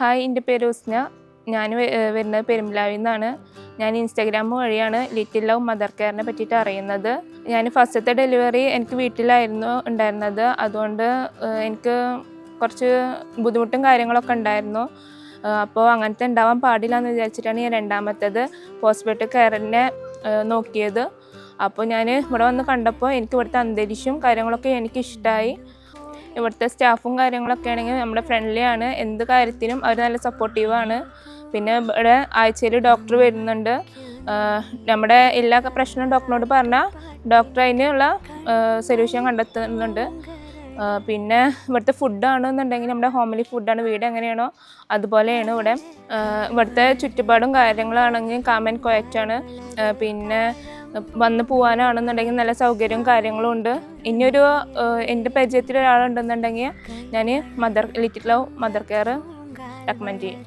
Hi, എൻ്റെ പേര് ഉസ്ന. ഞാൻ വരുന്നത് പെരുമ്പിലാവിൽ നിന്നാണ്. ഞാൻ ഇൻസ്റ്റാഗ്രാം വഴിയാണ് ലിറ്റിൽ ലവ് മദർ കെയറിനെ പറ്റിയിട്ട് അറിയുന്നത്. ഞാൻ ഫസ്റ്റത്തെ ഡെലിവറി എനിക്ക് വീട്ടിലായിരുന്നു ഉണ്ടായിരുന്നത്. അതുകൊണ്ട് എനിക്ക് കുറച്ച് ബുദ്ധിമുട്ടും കാര്യങ്ങളൊക്കെ ഉണ്ടായിരുന്നു. അപ്പോൾ അങ്ങനത്തെ ഉണ്ടാവാൻ പാടില്ല എന്ന് വിചാരിച്ചിട്ടാണ് ഞാൻ രണ്ടാമത്തേത് പോസ്റ്റ്മോർട്ടം കെയറിനെ നോക്കിയത്. അപ്പോൾ ഞാൻ ഇവിടെ വന്ന് കണ്ടപ്പോൾ എനിക്ക് ഇവിടുത്തെ അന്തരീക്ഷവും കാര്യങ്ങളൊക്കെ എനിക്കിഷ്ടമായി. ഇവിടുത്തെ സ്റ്റാഫും കാര്യങ്ങളൊക്കെ ആണെങ്കിൽ നമ്മുടെ ഫ്രണ്ട്ലി ആണ്. എന്ത് കാര്യത്തിനും അവർ നല്ല സപ്പോർട്ടീവാണ്. പിന്നെ ഇവിടെ ആഴ്ചയിൽ ഡോക്ടർ വരുന്നുണ്ട്. നമ്മുടെ എല്ലാ പ്രശ്നവും ഡോക്ടറിനോട് പറഞ്ഞാൽ ഡോക്ടർ അതിനുള്ള സൊല്യൂഷൻ കണ്ടെത്തുന്നുണ്ട്. പിന്നെ ഇവിടുത്തെ ഫുഡാണെന്നുണ്ടെങ്കിൽ നമ്മുടെ ഹോംലി ഫുഡാണ്. വീട് എങ്ങനെയാണോ അതുപോലെയാണ് ഇവിടെ. ഇവിടുത്തെ ചുറ്റുപാടും കാര്യങ്ങളാണെങ്കിൽ കാം ആൻഡ് ക്വയറ്റാണ്. പിന്നെ വന്ന് പോകാനാണെന്നുണ്ടെങ്കിൽ നല്ല സൗകര്യവും കാര്യങ്ങളും ഉണ്ട്. ഇനിയൊരു എൻ്റെ പരിചയത്തിൽ ഒരാളുണ്ടെന്നുണ്ടെങ്കിൽ ഞാൻ little love mother care recommend ചെയ്യും.